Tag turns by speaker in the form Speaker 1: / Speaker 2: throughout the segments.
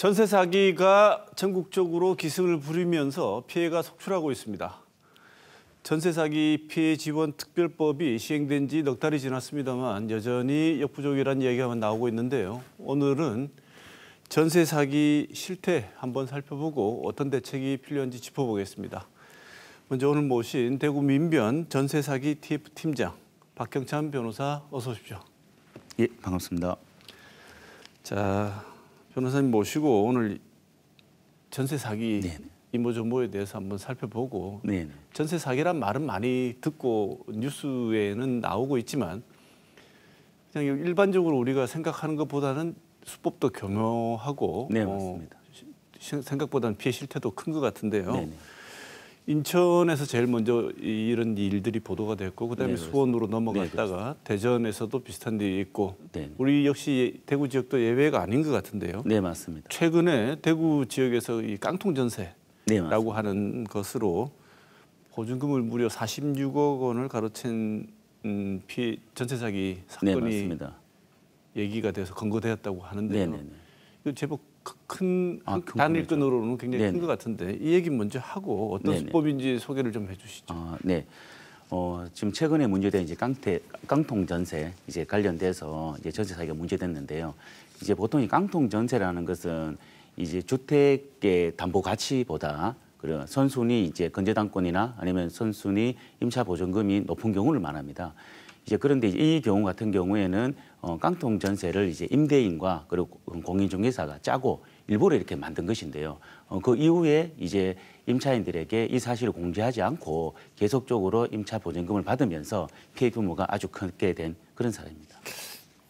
Speaker 1: 전세 사기가 전국적으로 기승을 부리면서 피해가 속출하고 있습니다. 전세 사기 피해 지원 특별법이 시행된 지 넉 달이 지났습니다만 여전히 역부족이라는 얘기가 나오고 있는데요. 오늘은 전세 사기 실태 한번 살펴보고 어떤 대책이 필요한지 짚어보겠습니다. 먼저 오늘 모신 대구 민변 전세 사기 TF 팀장 박경찬 변호사 어서 오십시오.
Speaker 2: 예, 반갑습니다.
Speaker 1: 자, 변호사님 모시고 오늘 전세 사기
Speaker 2: 네네.
Speaker 1: 이모저모에 대해서 한번 살펴보고
Speaker 2: 네네.
Speaker 1: 전세 사기란 말은 많이 듣고 뉴스에는 나오고 있지만 그냥 일반적으로 우리가 생각하는 것보다는 수법도 교묘하고
Speaker 2: 네, 맞습니다.
Speaker 1: 생각보다는 피해 실태도 큰 것 같은데요.
Speaker 2: 네네.
Speaker 1: 인천에서 제일 먼저 이런 일들이 보도가 됐고 그다음에
Speaker 2: 네,
Speaker 1: 수원으로 넘어갔다가
Speaker 2: 네, 그렇죠.
Speaker 1: 대전에서도 비슷한 일이 있고
Speaker 2: 네.
Speaker 1: 우리 역시 대구 지역도 예외가 아닌 것 같은데요.
Speaker 2: 네, 맞습니다.
Speaker 1: 최근에 대구 지역에서 이 깡통 전세라고
Speaker 2: 네, 맞습니다.
Speaker 1: 하는 것으로 보증금을 무려 46억 원을 가로챈 피해 전세 사기
Speaker 2: 네,
Speaker 1: 사건이
Speaker 2: 맞습니다.
Speaker 1: 얘기가 돼서 검거되었다고 하는데요.
Speaker 2: 네네네.
Speaker 1: 이거 제법 큰
Speaker 2: 큰
Speaker 1: 단일건으로는 굉장히 큰
Speaker 2: 네네.
Speaker 1: 것 같은데 이 얘기 먼저 하고 어떤
Speaker 2: 네네.
Speaker 1: 수법인지 소개를 좀 해주시죠.
Speaker 2: 네. 지금 최근에 문제된 이제 깡통 전세 이제 관련돼서 이제 전세 사기가 문제됐는데요. 이제 보통 이 깡통 전세라는 것은 이제 주택의 담보 가치보다 그리고 선순위 이제 건재당권이나 아니면 선순위 임차 보증금이 높은 경우를 말합니다. 이제 그런데 이 경우 같은 경우에는 깡통 전세를 이제 임대인과 그리고 공인중개사가 짜고 일부러 이렇게 만든 것인데요. 그 이후에 이제 임차인들에게 이 사실을 공개하지 않고 계속적으로 임차 보증금을 받으면서 피해 규모가 아주 크게 된 그런 사례입니다.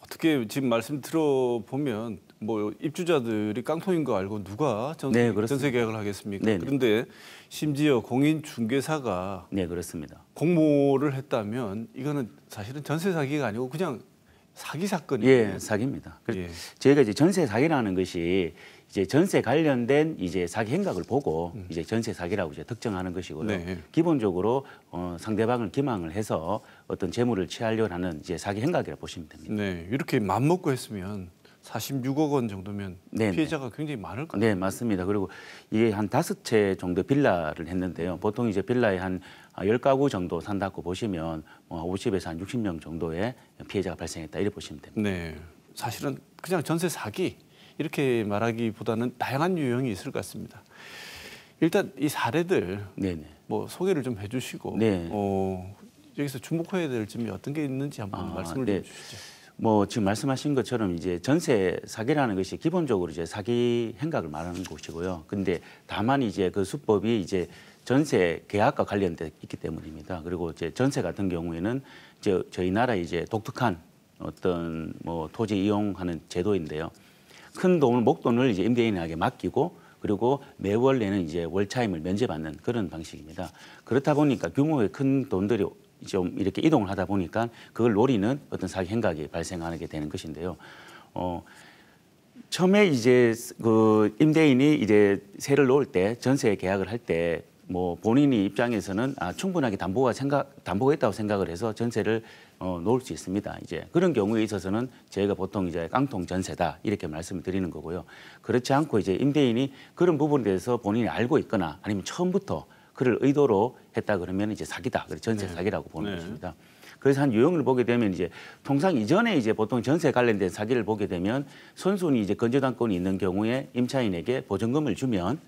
Speaker 1: 어떻게 지금 말씀 들어보면 뭐 입주자들이 깡통인 거 알고 누가
Speaker 2: 네,
Speaker 1: 전세 계약을 하겠습니까?
Speaker 2: 네네.
Speaker 1: 그런데 심지어 공인중개사가
Speaker 2: 네, 그렇습니다.
Speaker 1: 공모를 했다면 이거는 사실은 전세 사기가 아니고 그냥 사기 사건이에요.
Speaker 2: 예, 사기입니다.
Speaker 1: 예.
Speaker 2: 저희가 이제 전세 사기라는 것이 이제 전세 관련된 이제 사기 행각을 보고 이제 전세 사기라고 이제 특정하는 것이고요.
Speaker 1: 네.
Speaker 2: 기본적으로 상대방을 기망을 해서 어떤 재물을 취하려 하는 이제 사기 행각이라고 보시면 됩니다.
Speaker 1: 네, 이렇게 맘먹고 했으면 46억 원 정도면
Speaker 2: 네네.
Speaker 1: 피해자가 굉장히 많을 것 같아요.
Speaker 2: 네, 맞습니다. 그리고 이게 한 5채 정도 빌라를 했는데요. 보통 이제 빌라에 한 10가구 정도 산다고 보시면 50에서 한 60명 정도의 피해자가 발생했다 이렇게 보시면 됩니다.
Speaker 1: 네, 사실은 그냥 전세 사기 이렇게 말하기보다는 다양한 유형이 있을 것 같습니다. 일단 이 사례들
Speaker 2: 네네.
Speaker 1: 뭐 소개를 좀 해주시고
Speaker 2: 네.
Speaker 1: 여기서 주목해야 될 점이 어떤 게 있는지 한번 말씀을
Speaker 2: 네.
Speaker 1: 좀 주시죠.
Speaker 2: 지금 말씀하신 것처럼 이제 전세 사기라는 것이 기본적으로 이제 사기 행각을 말하는 것이고요. 근데 다만 이제 그 수법이 이제 전세 계약과 관련돼 있기 때문입니다. 그리고 이제 전세 같은 경우에는 이제 저희 나라 이제 독특한 어떤 뭐 토지 이용하는 제도인데요. 큰 돈을 목돈을 이제 임대인에게 맡기고 그리고 매월 내는 이제 월차임을 면제받는 그런 방식입니다. 그렇다 보니까 규모의 큰 돈들이 좀 이렇게 이동을 하다 보니까 그걸 노리는 어떤 사기 행각이 발생하게 되는 것인데요. 처음에 이제 그 임대인이 이제 세를 놓을 때 전세 계약을 할 때 뭐 본인이 입장에서는 충분하게 담보가 있다고 생각을 해서 전세를 놓을 수 있습니다. 이제 그런 경우에 있어서는 저희가 보통 이제 깡통 전세다 이렇게 말씀을 드리는 거고요. 그렇지 않고 이제 임대인이 그런 부분에 대해서 본인이 알고 있거나 아니면 처음부터 그를 의도로 했다 그러면 이제 사기다. 그래서 전세 사기라고 보는 것입니다. 그래서 한 유형을 보게 되면 이제 통상 이전에 이제 보통 전세 관련된 사기를 보게 되면 선순위 이제 건재당권이 있는 경우에 임차인에게 보증금을 주면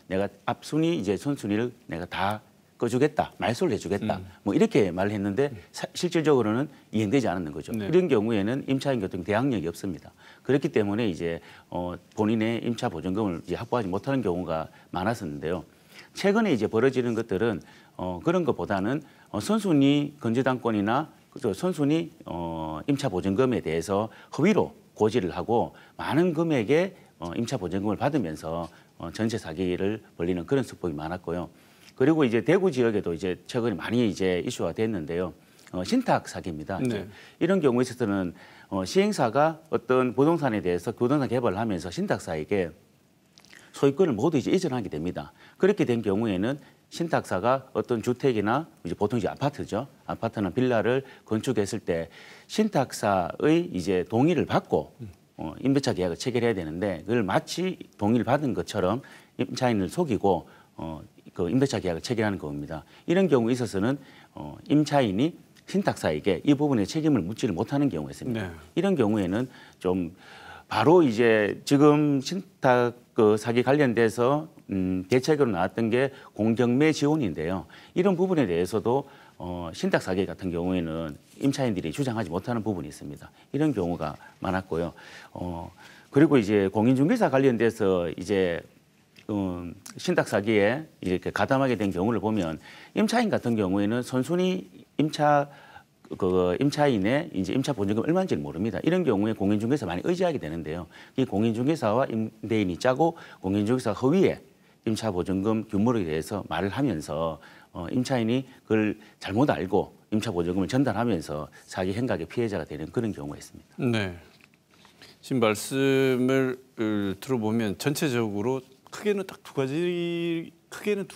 Speaker 2: 내가 앞순위 이제 선순위를 내가 다 꺼주겠다, 말소를 해주겠다, 뭐 이렇게 말을 했는데 실질적으로는 이행되지 않았는 거죠.
Speaker 1: 네.
Speaker 2: 이런 경우에는 임차인 같은 대항력이 없습니다. 그렇기 때문에 이제 본인의 임차 보증금을 이제 확보하지 못하는 경우가 많았었는데요. 최근에 이제 벌어지는 것들은 그런 것보다는 선순위 건재당권이나 선순위 임차 보증금에 대해서 허위로 고지를 하고 많은 금액의 임차 보증금을 받으면서 전세 사기를 벌리는 그런 수법이 많았고요. 그리고 이제 대구 지역에도 이제 최근에 많이 이제 이슈가 됐는데요. 신탁 사기입니다.
Speaker 1: 네.
Speaker 2: 이런 경우에 있어서는 시행사가 어떤 부동산에 대해서 부동산 개발을 하면서 신탁사에게 소유권을 모두 이제 이전하게 됩니다. 그렇게 된 경우에는 신탁사가 어떤 주택이나 이제 보통 이제 아파트죠. 아파트나 빌라를 건축했을 때 신탁사의 이제 동의를 받고 임대차 계약을 체결해야 되는데 그걸 마치 동의를 받은 것처럼 임차인을 속이고 그 임대차 계약을 체결하는 겁니다. 이런 경우에 있어서는 임차인이 신탁사에게 이 부분에 책임을 묻지를 못하는 경우가 있습니다.
Speaker 1: 네.
Speaker 2: 이런 경우에는 좀 바로 이제 지금 신탁 그 사기 관련돼서 대책으로 나왔던 게 공정매 지원인데요. 이런 부분에 대해서도 신탁 사기 같은 경우에는 임차인들이 주장하지 못하는 부분이 있습니다. 이런 경우가 많았고요. 그리고 이제 공인중개사 관련돼서 이제 신탁 사기에 이렇게 가담하게 된 경우를 보면 임차인 같은 경우에는 선순위 임차인의 이제 임차 보증금 얼마인지를 모릅니다. 이런 경우에 공인중개사 많이 의지하게 되는데요. 이 공인중개사와 임대인이 짜고 공인중개사 허위에 임차 보증금 규모에 대해서 말을 하면서 임차인이 그걸 잘못 알고 임차 보증금을 전달하면서 사기 행각의 피해자가 되는 그런 경우가 있습니다.
Speaker 1: 네. 지금 말씀을 들어보면 전체적으로 크게는 딱 두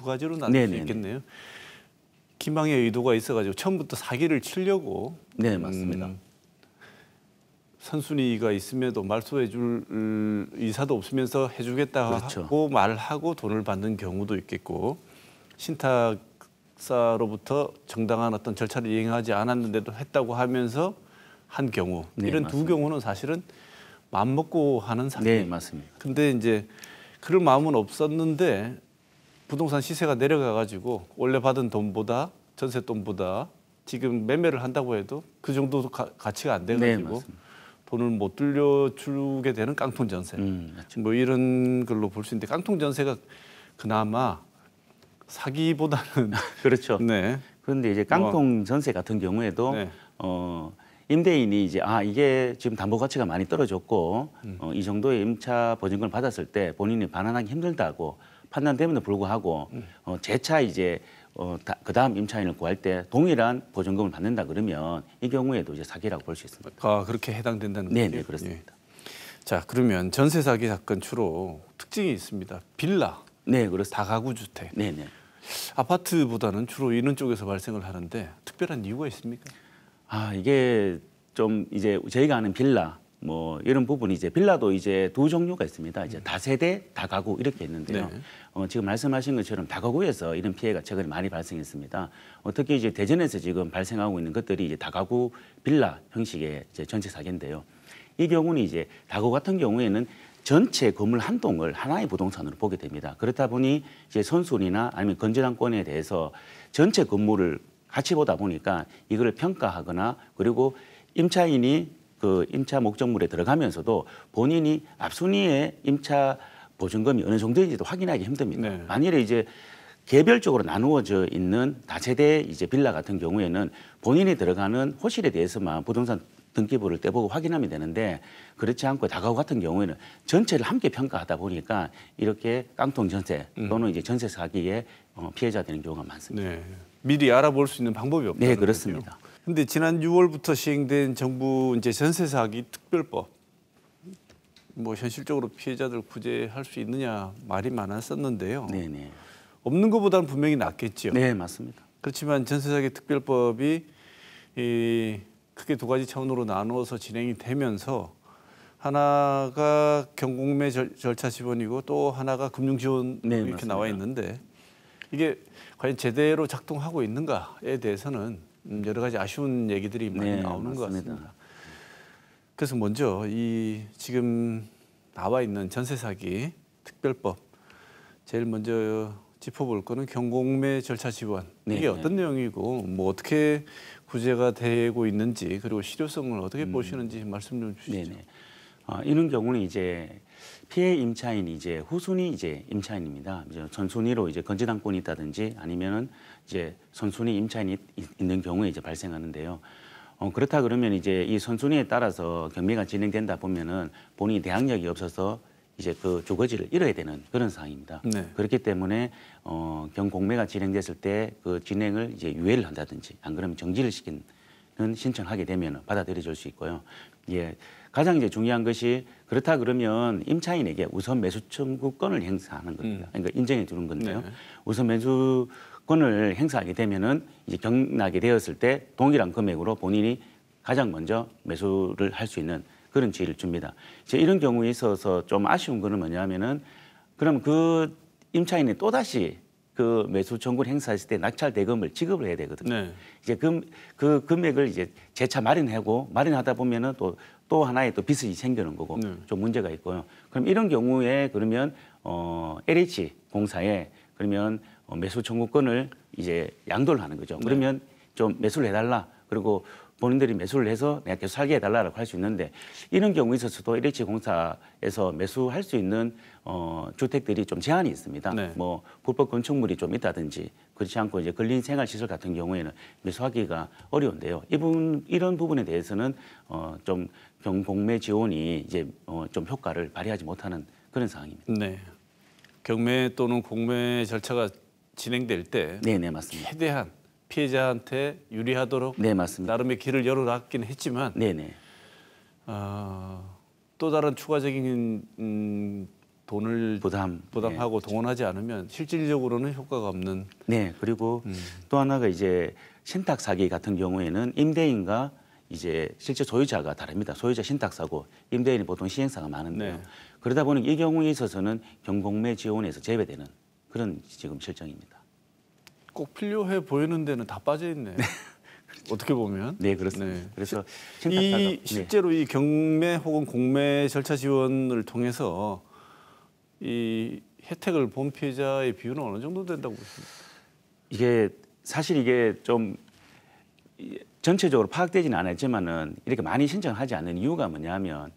Speaker 1: 가지로 나눌 수 있겠네요. 기망의 의도가 있어가지고 처음부터 사기를 치려고
Speaker 2: 네, 맞습니다.
Speaker 1: 선순위가 있음에도 말소해줄 의사도 없으면서 해주겠다
Speaker 2: 그렇죠.
Speaker 1: 하고 말하고 돈을 받는 경우도 있겠고 신탁사로부터 정당한 어떤 절차를 이행하지 않았는데도 했다고 하면서 한 경우 이런 두 경우는 사실은 마음 먹고 하는 사기.
Speaker 2: 네, 맞습니다.
Speaker 1: 근데 이제 그럴 마음은 없었는데 부동산 시세가 내려가가지고 원래 받은 돈보다 전세 돈보다 지금 매매를 한다고 해도 그 정도 가치가 안 돼가지고 돈을 못 돌려주게 되는 깡통 전세. 뭐 이런 걸로 볼 수 있는데 깡통 전세가 그나마 사기보다는
Speaker 2: 그렇죠.
Speaker 1: 네.
Speaker 2: 그런데 이제 깡통 전세 같은 경우에도
Speaker 1: 네.
Speaker 2: 임대인이 이제 이게 지금 담보 가치가 많이 떨어졌고 이 정도의 임차 보증금을 받았을 때 본인이 반환하기 힘들다고 판단됨에도 불구하고 재차 이제 그다음 임차인을 구할 때 동일한 보증금을 받는다 그러면 이 경우에도 이제 사기라고 볼 수 있습니다.
Speaker 1: 그렇게 해당된다는
Speaker 2: 네,
Speaker 1: 거죠?
Speaker 2: 네, 그렇습니다.
Speaker 1: 자, 그러면 전세 사기 사건 주로 특징이 있습니다. 빌라,
Speaker 2: 네, 그렇습니다.
Speaker 1: 다가구 주택.
Speaker 2: 네, 네.
Speaker 1: 아파트보다는 주로 이런 쪽에서 발생을 하는데 특별한 이유가 있습니까?
Speaker 2: 이게 좀 이제 저희가 아는 빌라 뭐 이런 부분이 이제 빌라도 이제 두 종류가 있습니다. 이제 다세대, 다가구 이렇게 있는데요.
Speaker 1: 네.
Speaker 2: 지금 말씀하신 것처럼 다가구에서 이런 피해가 최근에 많이 발생했습니다. 특히 이제 대전에서 지금 발생하고 있는 것들이 이제 다가구 빌라 형식의 이제 전체 사기인데요. 이 경우는 이제 다가구 같은 경우에는 전체 건물 한 동을 하나의 부동산으로 보게 됩니다. 그렇다 보니 이제 선순위나 아니면 건전한권에 대해서 전체 건물을 같이 보다 보니까 이거를 평가하거나 그리고 임차인이 그 임차 목적물에 들어가면서도 본인이 앞순위의 임차 보증금이 어느 정도인지도 확인하기 힘듭니다.
Speaker 1: 네.
Speaker 2: 만일에 이제 개별적으로 나누어져 있는 다세대 이제 빌라 같은 경우에는 본인이 들어가는 호실에 대해서만 부동산 등기부를 떼보고 확인하면 되는데 그렇지 않고 다가구 같은 경우에는 전체를 함께 평가하다 보니까 이렇게 깡통 전세 또는 이제 전세 사기에 피해자 되는 경우가 많습니다.
Speaker 1: 네. 미리 알아볼 수 있는 방법이 없다는
Speaker 2: 네, 그렇습니다.
Speaker 1: 그런데 지난 6월부터 시행된 정부 이제 전세 사기 특별법, 뭐 현실적으로 피해자들 구제할 수 있느냐 말이 많았었는데요.
Speaker 2: 네, 네.
Speaker 1: 없는 것보다는 분명히 낫겠죠.
Speaker 2: 네, 맞습니다.
Speaker 1: 그렇지만 전세 사기 특별법이 크게 두 가지 차원으로 나누어서 진행이 되면서 하나가 경공매 절차 지원이고 또 하나가 금융 지원
Speaker 2: 네,
Speaker 1: 이렇게
Speaker 2: 맞습니다.
Speaker 1: 나와 있는데 이게 과연 제대로 작동하고 있는가에 대해서는 여러 가지 아쉬운 얘기들이 많이
Speaker 2: 네,
Speaker 1: 나오는 것
Speaker 2: 맞습니다.
Speaker 1: 같습니다. 그래서 먼저 이 지금 나와 있는 전세 사기 특별법 제일 먼저 짚어볼 거는 경공매 절차 지원.
Speaker 2: 네,
Speaker 1: 이게
Speaker 2: 네.
Speaker 1: 어떤 내용이고 뭐 어떻게 구제가 되고 있는지 그리고 실효성을 어떻게 보시는지 말씀 좀 주시죠.
Speaker 2: 네네. 이런 경우는 이제 피해 임차인이 이제 후순위 이제 임차인입니다. 이제 전순위로 이제 건재당권이 있다든지 아니면은 이제 선순위 임차인이 있는 경우에 이제 발생하는데요. 그렇다 그러면 이제 이 선순위에 따라서 경매가 진행된다 보면은 본인이 대항력이 없어서 이제 그 주거지를 잃어야 되는 그런 상황입니다.
Speaker 1: 네.
Speaker 2: 그렇기 때문에 경공매가 진행됐을 때 그 진행을 이제 유예를 한다든지 안 그러면 정지를 시키는 신청하게 되면 받아들여질 수 있고요. 예, 가장 이제 중요한 것이 그렇다 그러면 임차인에게 우선 매수 청구권을 행사하는 겁니다. 그러니까 인정해 주는 건데요.
Speaker 1: 네.
Speaker 2: 우선 매수권을 행사하게 되면은 이제 경락이 되었을 때 동일한 금액으로 본인이 가장 먼저 매수를 할 수 있는 그런 지위를 줍니다. 이제 이런 경우에 있어서 좀 아쉬운 거는 뭐냐면은 그럼 그 임차인이 또다시 그 매수 청구를 행사했을 때 낙찰 대금을 지급을 해야 되거든요.
Speaker 1: 네.
Speaker 2: 이제 그 금액을 이제 재차 마련하고 마련하다 보면은 또 하나의 또 빚이 생기는 거고
Speaker 1: 네.
Speaker 2: 좀 문제가 있고요. 그럼 이런 경우에 그러면 LH 공사에 그러면 매수 청구권을 이제 양도를 하는 거죠. 그러면 좀 매수를 해달라. 그리고 본인들이 매수를 해서 내가 계속 살게 해달라고 할 수 있는데 이런 경우에 있어서도 LH 공사에서 매수할 수 있는 주택들이 좀 제한이 있습니다.
Speaker 1: 네.
Speaker 2: 뭐 불법 건축물이 좀 있다든지 그렇지 않고 이제 근린 생활시설 같은 경우에는 매수하기가 어려운데요. 이런 부분에 대해서는 좀 경공매 지원이 이제 좀 효과를 발휘하지 못하는 그런 상황입니다.
Speaker 1: 네. 경매 또는 공매 절차가 진행될 때
Speaker 2: 네, 맞습니다.
Speaker 1: 최대한 피해자한테 유리하도록
Speaker 2: 네, 맞습니다.
Speaker 1: 나름의 길을 열어놨긴 했지만
Speaker 2: 네.
Speaker 1: 또 다른 추가적인 돈을 부담하고
Speaker 2: 네.
Speaker 1: 동원하지 않으면 실질적으로는 효과가 없는.
Speaker 2: 네, 그리고 또 하나가 이제 신탁 사기 같은 경우에는 임대인과 이제 실제 소유자가 다릅니다. 소유자 신탁사고 임대인이 보통 시행사가 많은데요.
Speaker 1: 네.
Speaker 2: 그러다 보니 이 경우에 있어서는 경공매 지원에서 제외되는 그런 지금 실정입니다.
Speaker 1: 꼭 필요해 보이는 데는 다 빠져 있네. 어떻게 보면.
Speaker 2: 네, 그렇습니다.
Speaker 1: 네.
Speaker 2: 그래서
Speaker 1: 이 실제로 이 경매 혹은 공매 절차 지원을 통해서 이 혜택을 본 피해자의 비율은 어느 정도 된다고 보십니까?
Speaker 2: 이게 사실 이게 좀 전체적으로 파악되지는 않았지만은 이렇게 많이 신청하지 않는 이유가 뭐냐면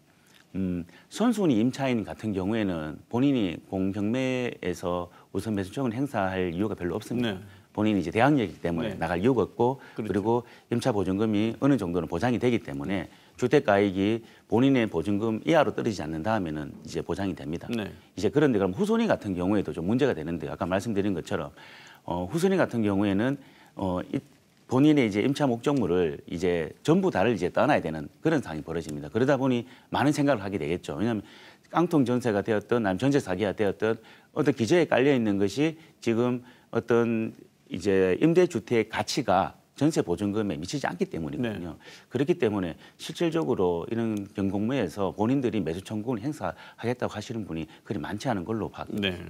Speaker 2: 선순위 임차인 같은 경우에는 본인이 공경매에서 우선 매수청을 행사할 이유가 별로 없습니다.
Speaker 1: 네.
Speaker 2: 본인이 이제 대항력이기 때문에
Speaker 1: 네.
Speaker 2: 나갈 이유가 없고
Speaker 1: 그렇죠.
Speaker 2: 그리고 임차 보증금이 어느 정도는 보장이 되기 때문에 주택가액이 본인의 보증금 이하로 떨어지지 않는 다음에는 이제 보장이 됩니다.
Speaker 1: 네.
Speaker 2: 이제 그런데 그럼 후손이 같은 경우에도 좀 문제가 되는데 아까 말씀드린 것처럼 후손이 같은 경우에는 본인의 이제 임차 목적물을 이제 전부 다를 이제 떠나야 되는 그런 상황이 벌어집니다. 그러다 보니 많은 생각을 하게 되겠죠. 왜냐하면 깡통 전세가 되었던 아니면 전세 사기가 되었던 어떤 기저에 깔려 있는 것이 지금 어떤 이제 임대주택의 가치가 전세 보증금에 미치지 않기 때문이거든요.
Speaker 1: 네.
Speaker 2: 그렇기 때문에 실질적으로 이런 경공매에서 본인들이 매수 청구를 행사하겠다고 하시는 분이 그리 많지 않은 걸로 파악됩니다.
Speaker 1: 네.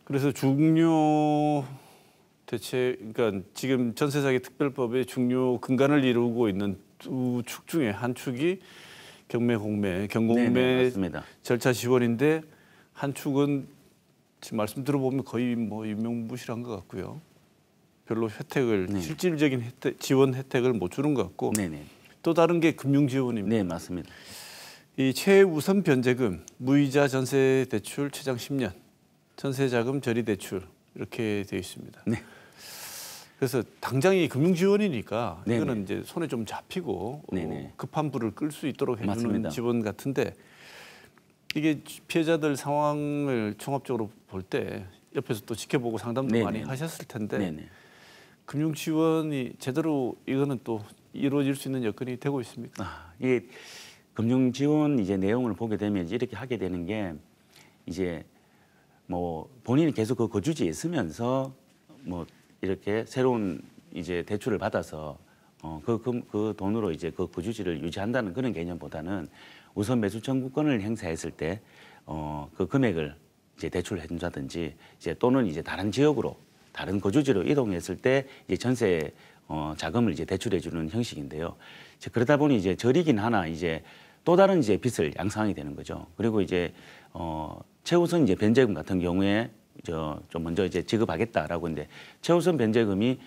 Speaker 1: 그래서 중요 대체 그러니까 지금 전세 사기 특별법의 중요 근간을 이루고 있는 두 축 중에 한 축이 경매 공매, 경공매
Speaker 2: 네, 맞습니다.
Speaker 1: 절차 지원인데 한 축은 지금 말씀 들어보면 거의 뭐 유명무실한 것 같고요. 별로 혜택을
Speaker 2: 네.
Speaker 1: 실질적인 지원 혜택을 못 주는 것 같고
Speaker 2: 네네.
Speaker 1: 또 다른 게 금융 지원입니다.
Speaker 2: 네, 맞습니다.
Speaker 1: 이 최우선 변제금, 무이자 전세 대출 최장 10년, 전세 자금 저리 대출 이렇게 되어 있습니다.
Speaker 2: 네.
Speaker 1: 그래서 당장 이 금융 지원이니까
Speaker 2: 네네.
Speaker 1: 이거는 이제 손에 좀 잡히고
Speaker 2: 네네.
Speaker 1: 급한 불을 끌 수 있도록 해주는
Speaker 2: 맞습니다.
Speaker 1: 지원 같은데 이게 피해자들 상황을 종합적으로 볼 때 옆에서 또 지켜보고 상담도
Speaker 2: 네네.
Speaker 1: 많이 하셨을 텐데
Speaker 2: 네네.
Speaker 1: 금융 지원이 제대로 이거는 또 이루어질 수 있는 여건이 되고 있습니까?
Speaker 2: 이게 금융 지원 이제 내용을 보게 되면 이제 이렇게 하게 되는 게 이제 뭐 본인이 계속 그 거주지에 있으면서 뭐 이렇게 새로운 이제 대출을 받아서 그 돈으로 이제 그 거주지를 유지한다는 그런 개념보다는 우선 매수 청구권을 행사했을 때 그 금액을 이제 대출을 해준다든지 이제 또는 이제 다른 지역으로 다른 거주지로 이동했을 때 이제 전세 자금을 이제 대출해주는 형식인데요. 이제 그러다 보니 이제 저리긴 하나 이제 또 다른 이제 빚을 양상하게 되는 거죠. 그리고 이제 최우선 이제 변제금 같은 경우에 좀 먼저 이제 지급하겠다라고 했는데 최우선 변제금이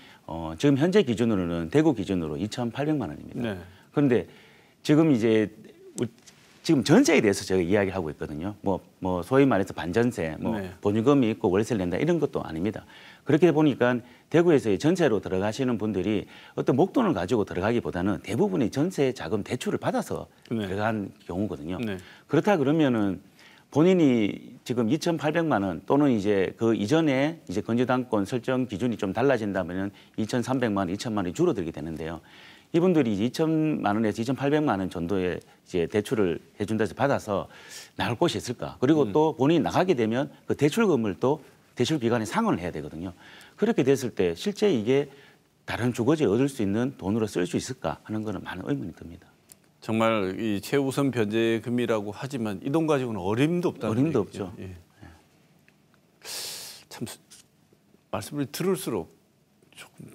Speaker 2: 지금 현재 기준으로는 대구 기준으로 2,800만 원입니다.
Speaker 1: 네.
Speaker 2: 그런데 지금 이제 지금 전세에 대해서 제가 이야기를 하고 있거든요. 뭐 소위 말해서 반전세,
Speaker 1: 네.
Speaker 2: 보증금이 있고 월세를 낸다 이런 것도 아닙니다. 그렇게 보니까 대구에서 전세로 들어가시는 분들이 어떤 목돈을 가지고 들어가기보다는 대부분이 전세 자금 대출을 받아서
Speaker 1: 네.
Speaker 2: 들어간 경우거든요.
Speaker 1: 네.
Speaker 2: 그렇다 그러면은 본인이 지금 2,800만 원 또는 이제 그 이전에 이제 건조당권 설정 기준이 좀 달라진다면은 2,300만 원, 2,000만 원이 줄어들게 되는데요. 이분들이 2,000만 원에서 2,800만 원 정도의 이제 대출을 해준다 해서 받아서 나갈 곳이 있을까? 그리고 또 본인이 나가게 되면 그 대출금을 또 대출 기간에 상환을 해야 되거든요. 그렇게 됐을 때 실제 이게 다른 주거지에 얻을 수 있는 돈으로 쓸 수 있을까 하는 거는 많은 의문이 듭니다.
Speaker 1: 정말 이 최우선 변제금이라고 하지만 이 돈 가지고는 어림도 없다는
Speaker 2: 어림도
Speaker 1: 얘기죠.
Speaker 2: 없죠.
Speaker 1: 예. 참 말씀을 들을수록 조금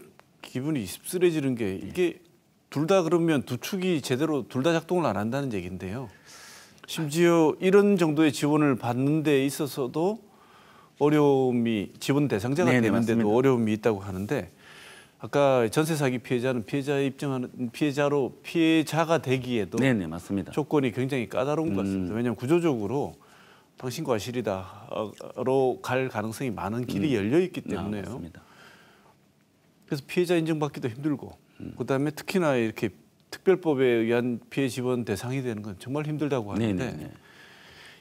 Speaker 1: 기분이 씁쓸해지는 게 이게 둘 다 그러면 두 축이 제대로 둘 다 작동을 안 한다는 얘기인데요. 심지어 이런 정도의 지원을 받는 데 있어서도 어려움이 지원 대상자가
Speaker 2: 네네,
Speaker 1: 되는데도
Speaker 2: 맞습니다.
Speaker 1: 어려움이 있다고 하는데 아까 전세 사기 피해자는 피해자에 입증하는 피해자가 되기에도
Speaker 2: 네네, 맞습니다.
Speaker 1: 조건이 굉장히 까다로운 것 같습니다. 왜냐하면 구조적으로 당신과 과실이다로 갈 가능성이 많은 길이 열려 있기 때문에요.
Speaker 2: 맞습니다.
Speaker 1: 그래서 피해자 인정받기도 힘들고 그다음에 특히나 이렇게 특별법에 의한 피해 지원 대상이 되는 건 정말 힘들다고 하는데
Speaker 2: 네네.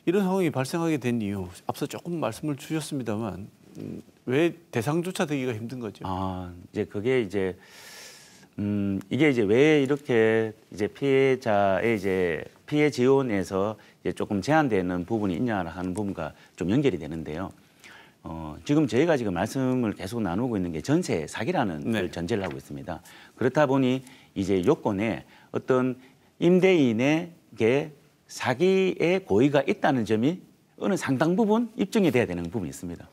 Speaker 1: 이런 상황이 발생하게 된 이유 앞서 조금 말씀을 주셨습니다만 왜 대상조차 되기가 힘든 거죠?
Speaker 2: 이제 그게 이제 이게 이제 왜 이렇게 이제 피해자의 이제 피해 지원에서 이제 조금 제한되는 부분이 있냐 하는 부분과 좀 연결이 되는데요. 지금 저희가 지금 말씀을 계속 나누고 있는 게 전세 사기라는 걸 전제를 하고 있습니다. 그렇다 보니 이제 요건에 어떤 임대인에게 사기의 고의가 있다는 점이 어느 상당 부분 입증이 돼야 되는 부분이 있습니다.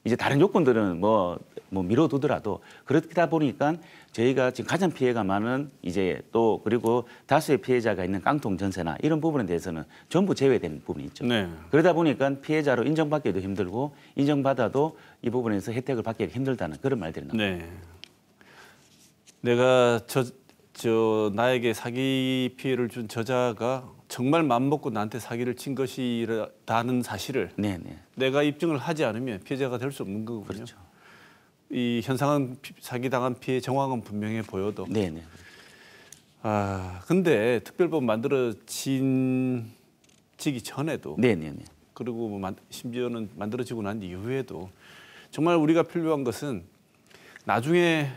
Speaker 2: 이제 다른 요건들은 뭐 미뤄두더라도 그렇다 보니까 저희가 지금 가장 피해가 많은 이제 또 그리고 다수의 피해자가 있는 깡통 전세나 이런 부분에 대해서는 전부 제외되는 부분이 있죠.
Speaker 1: 네.
Speaker 2: 그러다 보니까 피해자로 인정받기도 힘들고 인정받아도 이 부분에서 혜택을 받기가 힘들다는 그런 말들이 나옵니다.
Speaker 1: 네. 내가 나에게 사기 피해를 준 저자가 정말 맘먹고 나한테 사기를 친 것이라는 사실을
Speaker 2: 네네.
Speaker 1: 내가 입증을 하지 않으면 피해자가 될 수 없는 거거든요.
Speaker 2: 그렇죠.
Speaker 1: 이 현상은 사기당한 피해 정황은 분명해 보여도
Speaker 2: 네네.
Speaker 1: 근데 특별법 만들어지기 전에도
Speaker 2: 네네네.
Speaker 1: 그리고 심지어는 만들어지고 난 이후에도 정말 우리가 필요한 것은 나중에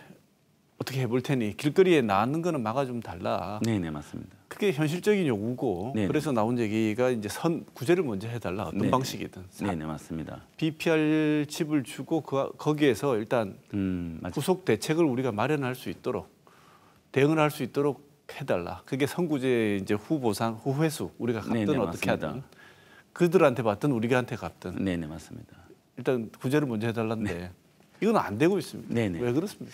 Speaker 1: 어떻게 해볼 테니 길거리에 나왔는 거는 막아주면 달라.
Speaker 2: 네네, 맞습니다.
Speaker 1: 그게 현실적인 요구고
Speaker 2: 네네.
Speaker 1: 그래서 나온 얘기가 이제 구제를 먼저 해달라. 어떤
Speaker 2: 네네.
Speaker 1: 방식이든.
Speaker 2: 네네, 맞습니다.
Speaker 1: BPR 칩을 주고 거기에서 일단
Speaker 2: 맞죠.
Speaker 1: 후속 대책을 우리가 마련할 수 있도록 대응을 할 수 있도록 해달라. 그게 선구제 이제 후보상 후회수 우리가 갚든
Speaker 2: 네네,
Speaker 1: 어떻게
Speaker 2: 맞습니다.
Speaker 1: 하든 그들한테 받든 우리한테 갚든
Speaker 2: 네네, 맞습니다.
Speaker 1: 일단 구제를 먼저 해달라는데 이건 안 되고 있습니다.
Speaker 2: 네네.
Speaker 1: 왜 그렇습니까?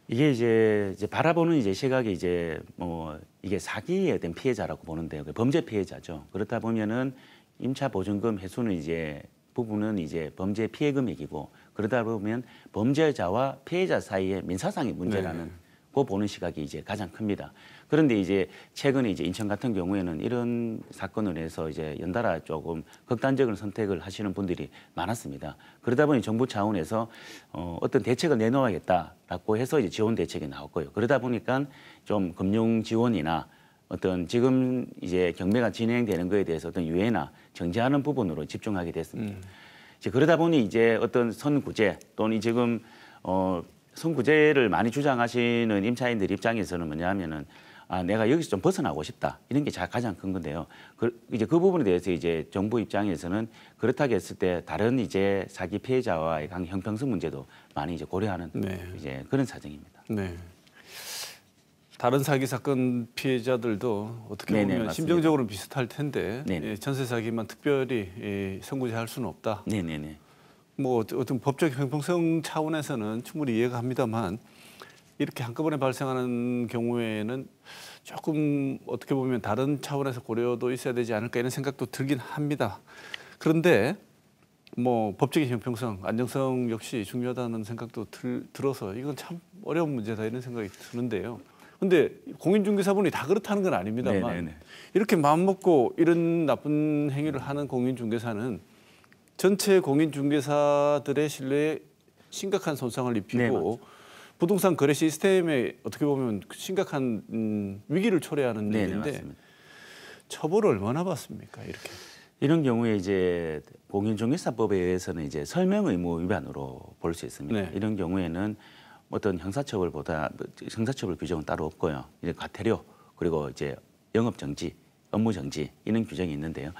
Speaker 2: 이게 이제 바라보는 이제 시각이 이제 뭐 이게 사기에 대한 피해자라고 보는데요. 범죄 피해자죠. 그렇다 보면은 임차 보증금 회수는 이제 부분은 이제 범죄 피해 금액이고 그러다 보면 범죄자와 피해자 사이의 민사상의 문제라는 고 보는 시각이 이제 가장 큽니다. 그런데 이제 최근에 이제 인천 같은 경우에는 이런 사건을 해서 이제 연달아 조금 극단적인 선택을 하시는 분들이 많았습니다. 그러다 보니 정부 차원에서 어떤 대책을 내놓아야겠다라고 해서 이제 지원 대책이 나왔고요. 그러다 보니까 좀 금융 지원이나 어떤 지금 이제 경매가 진행되는 거에 대해서 어떤 유예나 정지하는 부분으로 집중하게 됐습니다. 이제 그러다 보니 이제 어떤 선구제 또는 지금 선구제를 많이 주장하시는 임차인들 입장에서는 뭐냐면은 내가 여기서 좀 벗어나고 싶다 이런 게 가장 큰 건데요. 이제 그 부분에 대해서 이제 정부 입장에서는 그렇다고 했을 때 다른 이제 사기 피해자와의 형평성 문제도 많이 이제 고려하는 이제 그런 사정입니다.
Speaker 1: 네. 다른 사기 사건 피해자들도 어떻게
Speaker 2: 네네,
Speaker 1: 보면
Speaker 2: 맞습니다.
Speaker 1: 심정적으로는 비슷할 텐데
Speaker 2: 네네.
Speaker 1: 전세 사기만 특별히 선구제할 수는 없다.
Speaker 2: 네네네.
Speaker 1: 뭐 어떤 법적 형평성 차원에서는 충분히 이해가 합니다만 이렇게 한꺼번에 발생하는 경우에는 조금 어떻게 보면 다른 차원에서 고려도 있어야 되지 않을까 이런 생각도 들긴 합니다. 그런데 뭐 법적인 형평성, 안정성 역시 중요하다는 생각도 들어서 이건 참 어려운 문제다 이런 생각이 드는데요. 근데 공인중개사분이 다 그렇다는 건 아닙니다만
Speaker 2: 네네네.
Speaker 1: 이렇게 마음먹고 이런 나쁜 행위를 하는 공인중개사는 전체 공인중개사들의 신뢰에 심각한 손상을 입히고 부동산 거래 시스템에 어떻게 보면 심각한 위기를 초래하는 일인데
Speaker 2: 맞습니다.
Speaker 1: 처벌을 얼마나 받습니까? 이렇게.
Speaker 2: 이런 경우에 이제 공인중개사법에 의해서는 이제 설명 의무 위반으로 볼 수 있습니다.
Speaker 1: 네.
Speaker 2: 이런 경우에는 어떤 형사처벌보다 형사처벌 규정은 따로 없고요. 이제 과태료 그리고 이제 영업 정지, 업무 정지 이런 규정이 있는데요.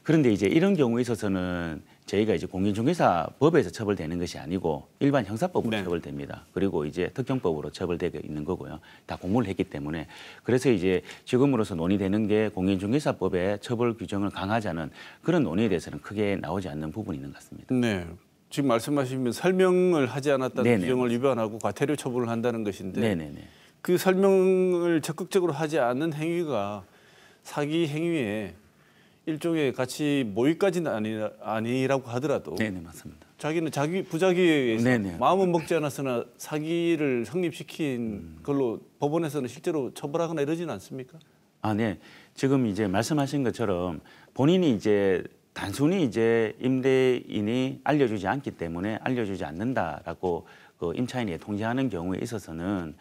Speaker 2: 그런데 이제 이런 경우에 있어서는 저희가 이제 공인중개사법에서 처벌되는 것이 아니고 일반 형사법으로
Speaker 1: 네.
Speaker 2: 처벌됩니다. 그리고 이제 특경법으로 처벌되고 있는 거고요. 다 공모를 했기 때문에 그래서 이제 지금으로서 논의되는 게 공인중개사법의 처벌 규정을 강화하자는 그런 논의에 대해서는 크게 나오지 않는 부분이 있는 것 같습니다.
Speaker 1: 네. 지금 말씀하시면 설명을 하지 않았다는
Speaker 2: 네네.
Speaker 1: 규정을 위반하고 과태료 처벌을 한다는 것인데
Speaker 2: 네네네.
Speaker 1: 그 설명을 적극적으로 하지 않는 행위가 사기 행위에 일종의 같이 모의까지는 아니라고 하더라도
Speaker 2: 네네 맞습니다.
Speaker 1: 자기는 자기 부작위에 의해서
Speaker 2: 네네.
Speaker 1: 마음은 먹지 않았으나 사기를 성립시킨 걸로 법원에서는 실제로 처벌하거나 이러지는 않습니까?
Speaker 2: 아, 네. 지금 이제 말씀하신 것처럼 본인이 이제 단순히 이제 임대인이 알려주지 않기 때문에 알려주지 않는다라고 그 임차인이 통지하는 경우에 있어서는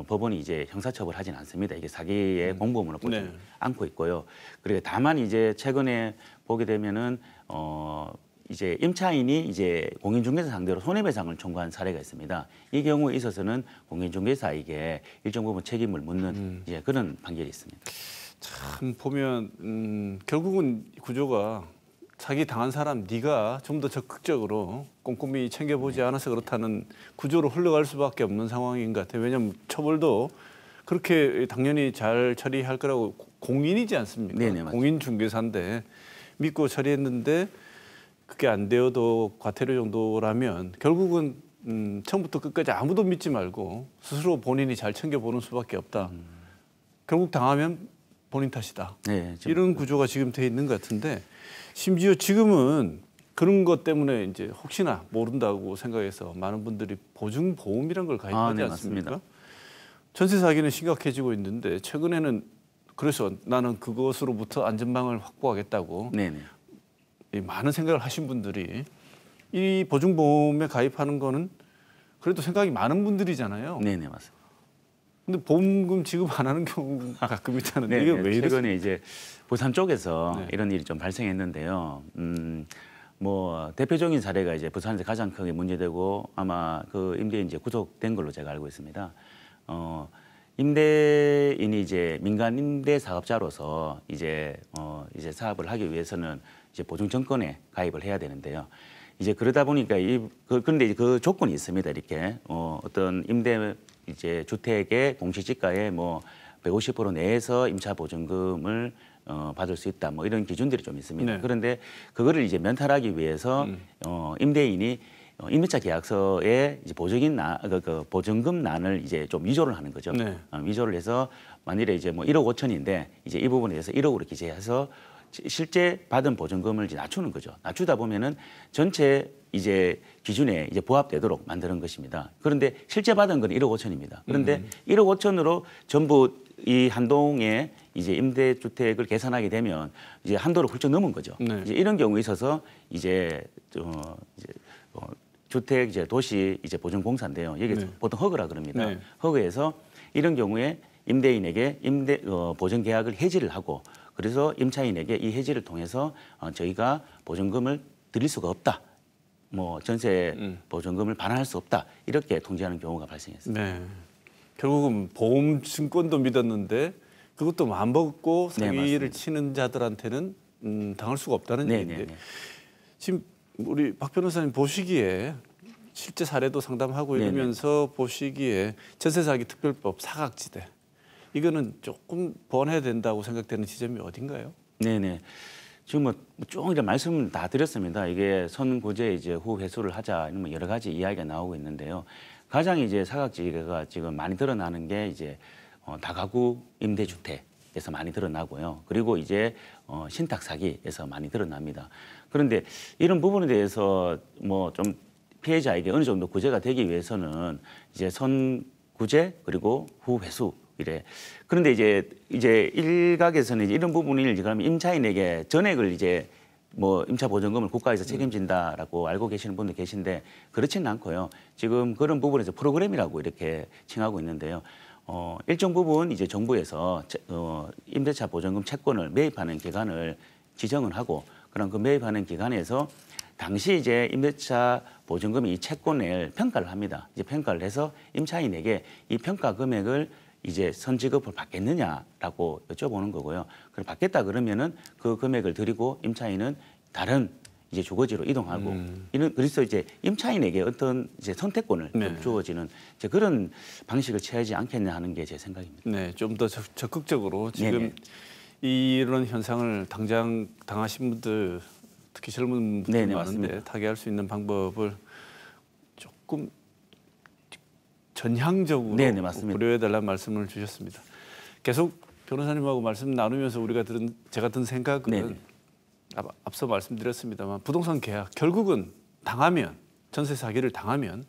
Speaker 2: 법원이 이제 형사처벌하지는 않습니다. 이게 사기의 공범으로 보지
Speaker 1: 네.
Speaker 2: 않고 있고요. 그리고 다만 이제 최근에 보게 되면은 이제 임차인이 이제 공인중개사 상대로 손해배상을 청구한 사례가 있습니다. 이 경우에 있어서는 공인중개사에게 일정 부분 책임을 묻는 이제 그런 판결이 있습니다.
Speaker 1: 참 보면 결국은 구조가 사기 당한 사람 네가 좀 더 적극적으로 꼼꼼히 챙겨보지 않아서 그렇다는 구조로 흘러갈 수밖에 없는 상황인 것 같아요. 왜냐하면 처벌도 그렇게 당연히 잘 처리할 거라고 공인이지 않습니까?
Speaker 2: 네네, 맞습니다.
Speaker 1: 공인중개사인데 믿고 처리했는데 그게 안 되어도 과태료 정도라면 결국은 처음부터 끝까지 아무도 믿지 말고 스스로 본인이 잘 챙겨보는 수밖에 없다. 결국 당하면 본인 탓이다.
Speaker 2: 네, 좀-
Speaker 1: 이런 구조가 지금 돼 있는 것 같은데 심지어 지금은 그런 것 때문에 이제 혹시나 모른다고 생각해서 많은 분들이 보증보험이란 걸 가입하지
Speaker 2: 네,
Speaker 1: 않습니까?
Speaker 2: 맞습니다.
Speaker 1: 전세 사기는 심각해지고 있는데 최근에는 그래서 나는 그것으로부터 안전망을 확보하겠다고
Speaker 2: 네네.
Speaker 1: 이 많은 생각을 하신 분들이 이 보증보험에 가입하는 거는 그래도 생각이 많은 분들이잖아요.
Speaker 2: 네네 맞습니다.
Speaker 1: 근데 보험금 지급 안 하는 경우가 가끔 있다는데 이게 왜 이렇습니까?
Speaker 2: 최근에 이제 부산 쪽에서
Speaker 1: 네.
Speaker 2: 이런 일이 좀 발생했는데요. 뭐 대표적인 사례가 이제 부산에서 가장 크게 문제되고 아마 그 임대인 이제 구속된 걸로 제가 알고 있습니다. 임대인이 이제 민간 임대 사업자로서 이제 이제 사업을 하기 위해서는 이제 보증증권에 가입을 해야 되는데요. 이제 그러다 보니까 그런데 그 조건이 있습니다. 이렇게 어떤 임대 이제 주택의 공시지가의 뭐 150% 내에서 임차 보증금을 받을 수 있다. 뭐 이런 기준들이 좀 있습니다.
Speaker 1: 네.
Speaker 2: 그런데 그거를 이제 면탈하기 위해서 임대인이 임대차 계약서에 이제 그 보증금 난을 이제 좀 위조를 하는 거죠.
Speaker 1: 네.
Speaker 2: 위조를 해서 만일에 이제 뭐 1억 5천인데 이제 이 부분에 대해서 1억으로 기재해서 실제 받은 보증금을 이제 낮추는 거죠. 낮추다 보면은 전체 이제 기준에 이제 부합되도록 만드는 것입니다. 그런데 실제 받은 건 1억 5천입니다. 그런데 1억 5천으로 전부 이 한동에 이제 임대주택을 계산하게 되면 이제 한도를 훌쩍 넘은 거죠.
Speaker 1: 네.
Speaker 2: 이제 이런 경우에 있어서 이제 주택 이제 도시 이제 보증공사인데요. 여기
Speaker 1: 네.
Speaker 2: 보통 허그라 그럽니다.
Speaker 1: 네.
Speaker 2: 허그에서 이런 경우에 임대인에게 보증 계약을 해지를 하고 그래서 임차인에게 이 해지를 통해서 저희가 보증금을 드릴 수가 없다. 뭐 전세 보증금을 반환할 수 없다. 이렇게 통지하는 경우가 발생했습니다.
Speaker 1: 네. 결국은 보험 증권도 믿었는데 그것도 마음 먹고
Speaker 2: 네,
Speaker 1: 사기를
Speaker 2: 맞습니다.
Speaker 1: 치는 자들한테는 당할 수가 없다는
Speaker 2: 네,
Speaker 1: 얘기인데
Speaker 2: 네, 네.
Speaker 1: 지금 우리 박 변호사님 보시기에 실제 사례도 상담하고
Speaker 2: 네, 네.
Speaker 1: 이러면서 보시기에 전세사기 특별법 사각지대 이거는 조금 보완해야 된다고 생각되는 지점이 어딘가요?
Speaker 2: 네네. 지금 뭐쭉 이제 말씀을 다 드렸습니다. 이게 선구제 이제 후 회수를 하자 이런 뭐 여러 가지 이야기가 나오고 있는데요. 가장 이제 사각지대가 지금 많이 드러나는 게 이제 다가구 임대주택에서 많이 드러나고요. 그리고 이제 신탁 사기에서 많이 드러납니다. 그런데 이런 부분에 대해서 뭐 좀 피해자에게 어느 정도 구제가 되기 위해서는 이제 선구제 그리고 후 회수 이래. 그런데 이제 일각에서는 이제 이런 부분을 그러면 임차인에게 전액을 이제 뭐 임차 보증금을 국가에서 책임진다라고 알고 계시는 분도 계신데 그렇지는 않고요. 지금 그런 부분에서 프로그램이라고 이렇게 칭하고 있는데요. 일정 부분 이제 정부에서 임대차 보증금 채권을 매입하는 기간을 지정을 하고 그런 그 매입하는 기간에서 당시 이제 임대차 보증금이 이 채권을 평가를 합니다. 이제 평가를 해서 임차인에게 이 평가 금액을 이제 선지급을 받겠느냐라고 여쭤보는 거고요. 그럼 받겠다 그러면은 그 금액을 드리고 임차인은 다른 이제 주거지로 이동하고 그래서 이제 임차인에게 어떤 이제 선택권을
Speaker 1: 네.
Speaker 2: 좀 주어지는 이제 그런 방식을 취하지 않겠냐 하는 게 제 생각입니다.
Speaker 1: 네, 좀 더 적극적으로 지금
Speaker 2: 네네.
Speaker 1: 이런 현상을 당장 당하신 분들, 특히 젊은 분들
Speaker 2: 네네,
Speaker 1: 많은데
Speaker 2: 맞습니다.
Speaker 1: 타개할 수 있는 방법을 조금 전향적으로
Speaker 2: 네네, 맞습니다.
Speaker 1: 고려해달라는 말씀을 주셨습니다. 계속 변호사님하고 말씀 나누면서 제가 든 생각은
Speaker 2: 네네.
Speaker 1: 앞서 말씀드렸습니다만 부동산 계약 결국은 당하면 전세 사기를 당하면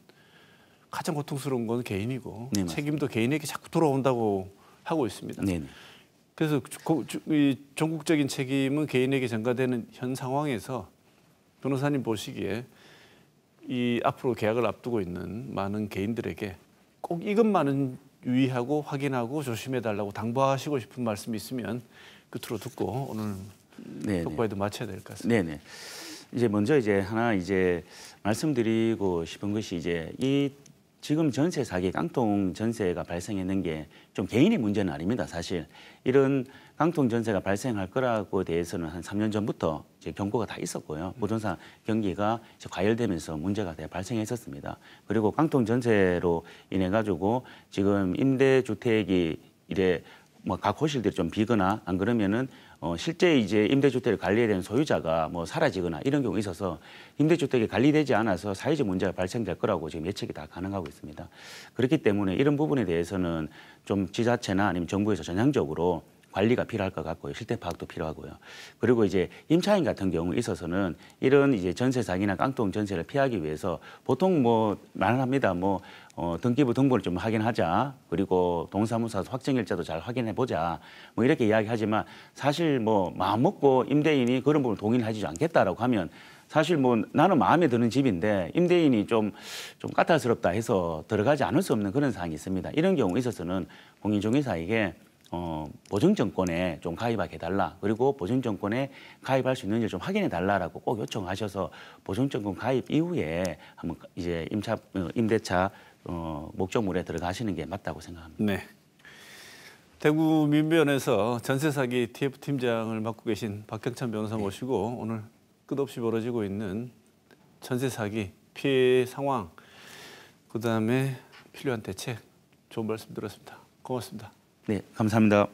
Speaker 1: 가장 고통스러운 건 개인이고
Speaker 2: 네, 맞습니다.
Speaker 1: 책임도 개인에게 자꾸 돌아온다고 하고 있습니다.
Speaker 2: 네네.
Speaker 1: 그래서 이 전국적인 책임은 개인에게 전가되는 현 상황에서 변호사님 보시기에 이 앞으로 계약을 앞두고 있는 많은 개인들에게 꼭 이것만은 유의하고 확인하고 조심해달라고 당부하시고 싶은 말씀이 있으면 끝으로 듣고 오늘
Speaker 2: 네네.
Speaker 1: 속보에도 마쳐야 될 것 같습니다.
Speaker 2: 네네. 이제 먼저 이제 하나 이제 말씀드리고 싶은 것이 이제 이 지금 전세 사기 깡통 전세가 발생했는 게 좀 개인의 문제는 아닙니다. 사실 이런 깡통 전세가 발생할 거라고 대해서는 한 3년 전부터 이제 경고가 다 있었고요. 부동산 경기가 이제 과열되면서 문제가 발생했었습니다. 그리고 깡통 전세로 인해 가지고 지금 임대주택이 이래 뭐 각 호실들이 좀 비거나 안 그러면은 실제 이제 임대주택을 관리해야 되는 소유자가 뭐 사라지거나 이런 경우 있어서 임대주택이 관리되지 않아서 사회적 문제가 발생될 거라고 지금 예측이 다 가능하고 있습니다. 그렇기 때문에 이런 부분에 대해서는 좀 지자체나 아니면 정부에서 전향적으로 관리가 필요할 것 같고요. 실태 파악도 필요하고요. 그리고 이제 임차인 같은 경우에 있어서는 이런 이제 전세 사기나 깡통 전세를 피하기 위해서 보통 뭐 말합니다. 뭐 등기부 등본을 좀 확인하자. 그리고 동사무소 확정일자도 잘 확인해 보자. 뭐 이렇게 이야기하지만 사실 뭐 마음 먹고 임대인이 그런 부분을 동의를 하지 않겠다라고 하면 사실 뭐 나는 마음에 드는 집인데 임대인이 좀 까탈스럽다 해서 들어가지 않을 수 없는 그런 사항이 있습니다. 이런 경우에 있어서는 공인중개사에게 보증증권에 좀 가입하게 해달라. 그리고 보증증권에 가입할 수 있는지 좀 확인해 달라라고 꼭 요청하셔서 보증증권 가입 이후에 한번 이제 임대차 목적물에 들어가시는 게 맞다고 생각합니다.
Speaker 1: 네. 대구 민변에서 전세 사기 TF 팀장을 맡고 계신 박경찬 변호사 모시고 오늘 끝없이 벌어지고 있는 전세 사기 피해 상황, 그다음에 필요한 대책 좋은 말씀 들었습니다. 고맙습니다.
Speaker 2: 네, 감사합니다.